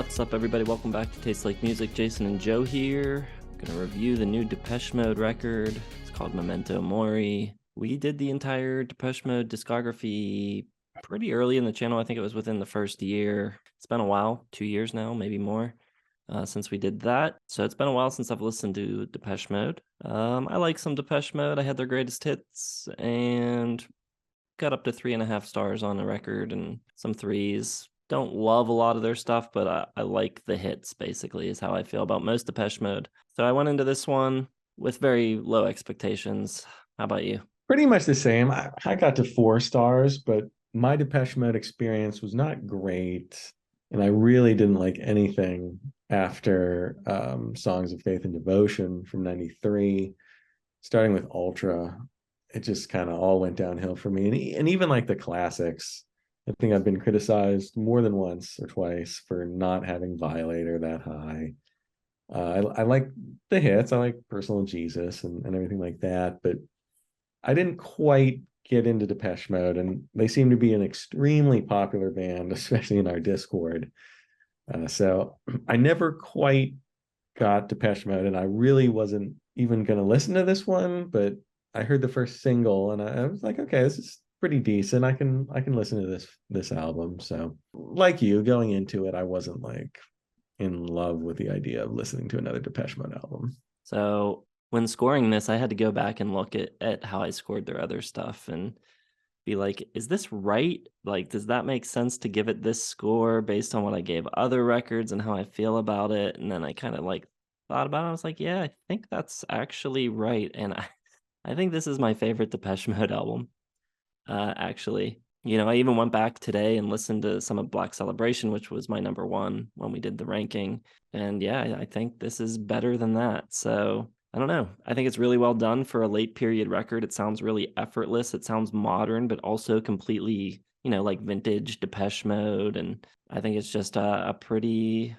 What's up, everybody? Welcome back to Taste Like Music. Jason and Joe here. I'm going to review the new Depeche Mode record. It's called Memento Mori. We did the entire Depeche Mode discography pretty early in the channel. I think it was within the first year. It's been a while, 2 years now, maybe more, since we did that. So it's been a while since I've listened to Depeche Mode. I like some Depeche Mode. I had their greatest hits and got up to 3.5 stars on the record and some threes. Don't love a lot of their stuff, but I like the hits, basically, is how I feel about most Depeche Mode. So I went into this one with very low expectations. How about you? Pretty much the same. I got to 4 stars, but my Depeche Mode experience was not great. And I really didn't like anything after Songs of Faith and Devotion from 93, starting with Ultra. It just kind of all went downhill for me. And even like the classics, I think I've been criticized more than once or twice for not having Violator that high. I like the hits. I like Personal Jesus and everything like that, but I didn't quite get into Depeche Mode, and they seem to be an extremely popular band, especially in our Discord. So I never quite got Depeche Mode, and I really wasn't even going to listen to this one, but I heard the first single, and I was like, okay, this is pretty decent. I can listen to this album. So, like you, going into it, I wasn't like in love with the idea of listening to another Depeche Mode album. So when scoring this, I had to go back and look at how I scored their other stuff and be like, is this right? Like, does that make sense to give it this score based on what I gave other records and how I feel about it? And then I kind of like thought about it. I was like, yeah, I think that's actually right. And I think this is my favorite Depeche Mode album, actually. I even went back today and listened to some of Black Celebration, which was my number one when we did the ranking. And yeah, I think this is better than that. So I don't know. I think it's really well done for a late period record. It sounds really effortless. It sounds modern, but also completely, like vintage Depeche Mode. And I think it's just a pretty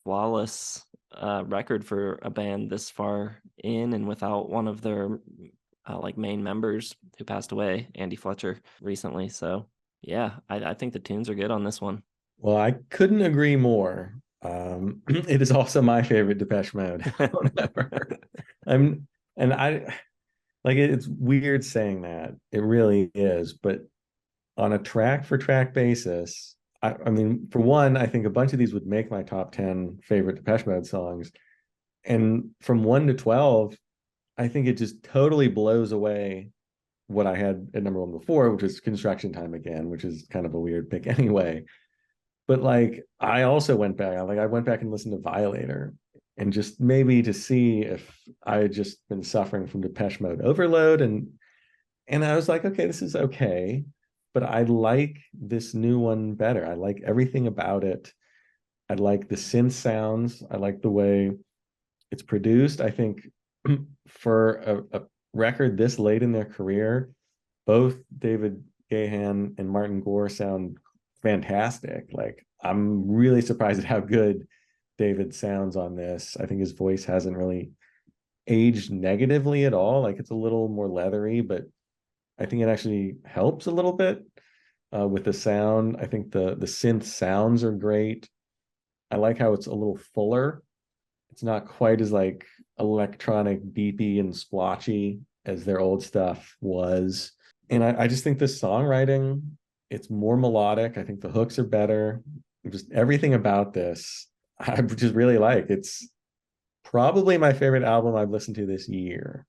flawless record for a band this far in and without one of their like main members who passed away, Andy Fletcher, recently. So yeah, I think the tunes are good on this one. Well, I couldn't agree more. It is also my favorite Depeche Mode album ever. I'm and I like it's weird saying that. It really is, but on a track for track basis, I mean, for one, I think a bunch of these would make my top 10 favorite Depeche Mode songs. And from 1 to 12, I think it just totally blows away what I had at number 1 before, which is Construction Time Again, which is kind of a weird pick anyway. But like I also went back, I went back and listened to Violator, and just maybe to see if I had just been suffering from Depeche Mode overload, and I was like, okay, this is okay, but I like this new one better. I like everything about it. I like the synth sounds. I like the way it's produced. I think for a record this late in their career, both David Gahan and Martin Gore sound fantastic. Like I'm really surprised at how good David sounds on this. I think his voice hasn't really aged negatively at all. Like it's a little more leathery, but I think it actually helps a little bit with the sound. I think the synth sounds are great. I like how it's a little fuller. It's not quite as like electronic, beepy, and splotchy as their old stuff was. And I just think the songwriting, it's more melodic. I think the hooks are better. Just everything about this, I just really like. It's probably my favorite album I've listened to this year.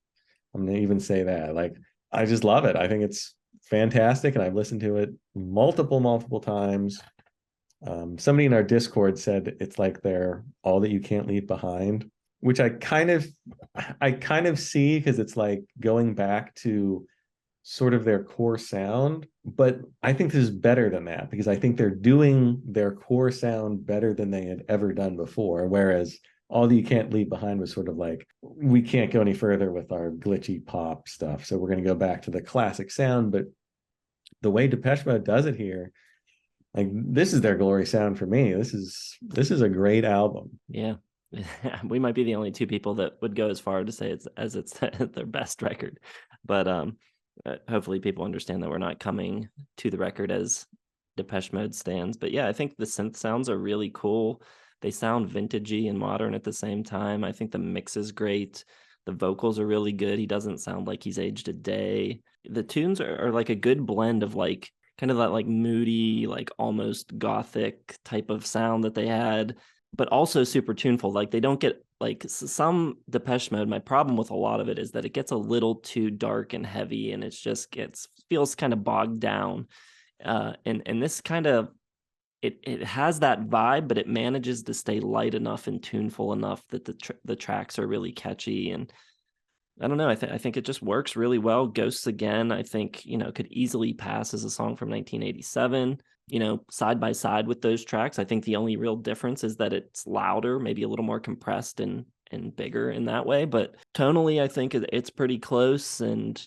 I'm gonna even say that. Like, I just love it. I think it's fantastic, and I've listened to it multiple times. Somebody in our Discord said it's like they're all that you can't leave behind, which I kind of see because it's like going back to sort of their core sound. But I think this is better than that because I think they're doing their core sound better than they had ever done before. Whereas all that you can't leave behind was sort of like, we can't go any further with our glitchy pop stuff. So we're going to go back to the classic sound. But the way Depeche Mode does it here, like this is their glory sound for me. This is a great album. Yeah. We might be the only two people that would go as far to say it's their best record. But hopefully people understand that we're not coming to the record as Depeche Mode stands. But yeah, I think the synth sounds are really cool. they sound vintagey and modern at the same time. I think the mix is great. The vocals are really good. He doesn't sound like he's aged a day. The tunes are like a good blend of like kind of that like moody, like almost gothic type of sound that they had, but also super tuneful. Like they don't get like some Depeche Mode. My problem with a lot of it is that it gets a little too dark and heavy, and it's just feels kind of bogged down. And this kind of it has that vibe, but it manages to stay light enough and tuneful enough that the tracks are really catchy. And I don't know. I think it just works really well. Ghosts Again, I think, could easily pass as a song from 1987, side by side with those tracks. I think the only real difference is that it's louder, maybe a little more compressed and bigger in that way. But tonally, I think it's pretty close and,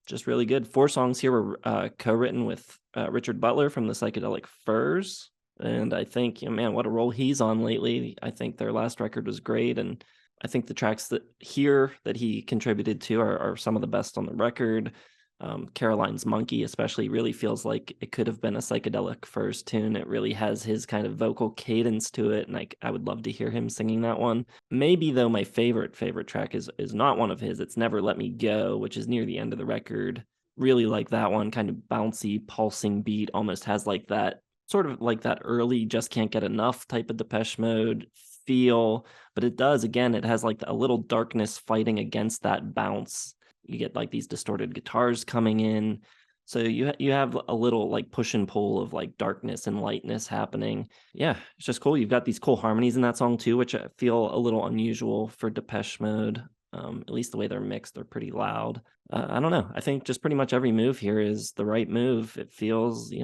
just really good. 4 songs here were co-written with Richard Butler from the Psychedelic Furs. And I think, man, what a role he's on lately. I think their last record was great. And I think the tracks that he contributed to are some of the best on the record. Caroline's Monkey especially really feels like it could have been a Psychedelic Furs tune. It really has his kind of vocal cadence to it, and I would love to hear him singing that one. Maybe though my favorite track is not one of his. It's Never Let Me Go, which is near the end of the record. Really like that one, kind of bouncy, pulsing beat, almost has like that sort of like that early Just Can't Get Enough type of Depeche Mode feel, but it does, again, it has like a little darkness fighting against that bounce. You get like these distorted guitars coming in, so you have a little like push and pull of like darkness and lightness happening. Yeah, it's just cool. You've got these cool harmonies in that song too, which I feel a little unusual for Depeche Mode. At least the way they're mixed, they're pretty loud. I don't know. I think just pretty much every move here is the right move. It feels,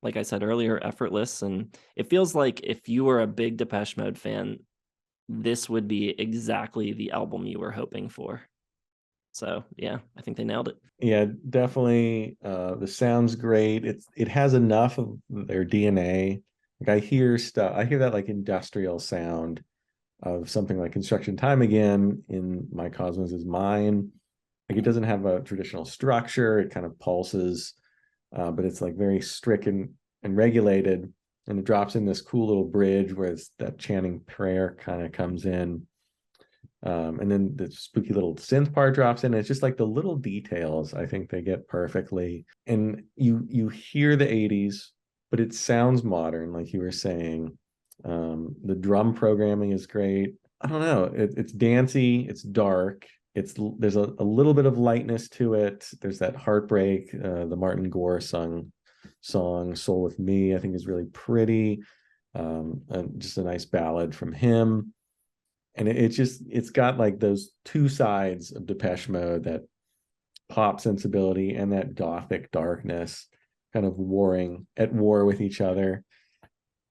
like I said earlier, effortless. And it feels like if you were a big Depeche Mode fan, this would be exactly the album you were hoping for. So yeah, I think they nailed it. Yeah, definitely. The sound's great. It has enough of their DNA. Like I hear that like industrial sound of something like Construction Time Again in My Cosmos Is Mine. Like it doesn't have a traditional structure. It kind of pulses, but it's like very strict and regulated. And it drops in this cool little bridge where that chanting prayer kind of comes in. And then the spooky little synth part drops in. It's just like the little details I think they get perfectly. And you hear the 80s, but it sounds modern, like you were saying. The drum programming is great. I don't know. It's dancey, it's dark. There's a little bit of lightness to it. There's that heartbreak. The Martin Gore song Soul With Me, I think, is really pretty. And just a nice ballad from him. And it's got like those two sides of Depeche Mode, that pop sensibility and that gothic darkness, kind of at war with each other.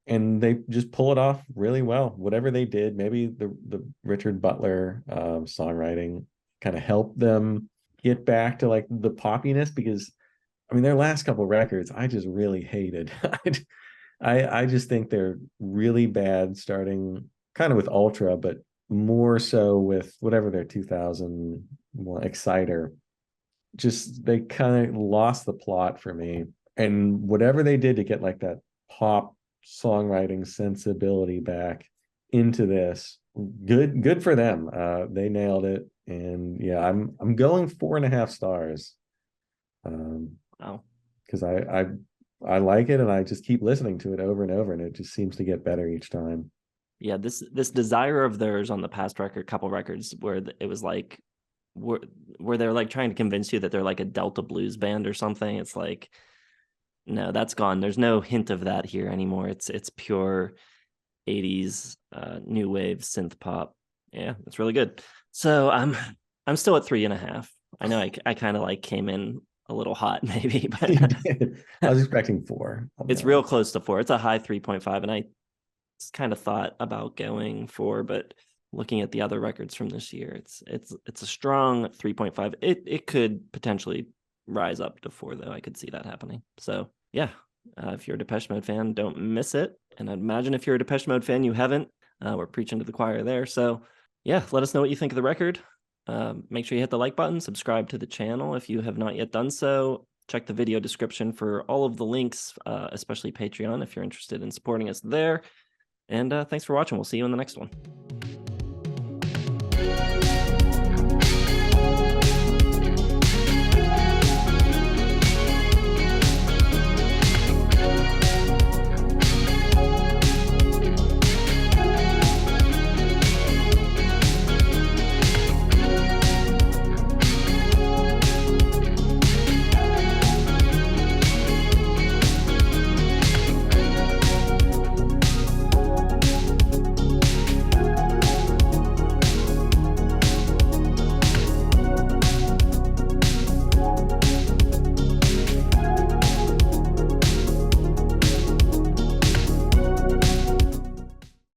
And they just pull it off really well. Whatever they did, maybe the Richard Butler songwriting kind of helped them get back to like the poppiness, because I mean their last couple records I just really hated. I just think they're really bad, starting kind of with Ultra, but more so with whatever their 2001 Exciter. Just they kind of lost the plot for me. And whatever they did to get like that pop songwriting sensibility back into this, good for them. They nailed it. And yeah, I'm going 4.5 stars. Wow. Because I like it, and I just keep listening to it over and over, and it just seems to get better each time. Yeah, this desire of theirs on the past couple records, where it was like where they're like trying to convince you that they're like a Delta blues band or something. It's like, no, that's gone. There's no hint of that here anymore. It's pure 80s new wave synth pop. Yeah, it's really good. So I'm still at 3.5. I know I kind of like came in a little hot maybe, but I was expecting 4. It's real close to 4. It's a high 3.5, and I kind of thought about going 4, but looking at the other records from this year, it's a strong 3.5. It could potentially rise up to 4 though. I could see that happening. So yeah, if you're a Depeche Mode fan, don't miss it. And I'd imagine if you're a Depeche Mode fan, you haven't. We're preaching to the choir there. So yeah, let us know what you think of the record. Make sure you hit the like button, subscribe to the channel if you have not yet done so. Check the video description for all of the links, especially Patreon if you're interested in supporting us there. And thanks for watching. We'll see you in the next one.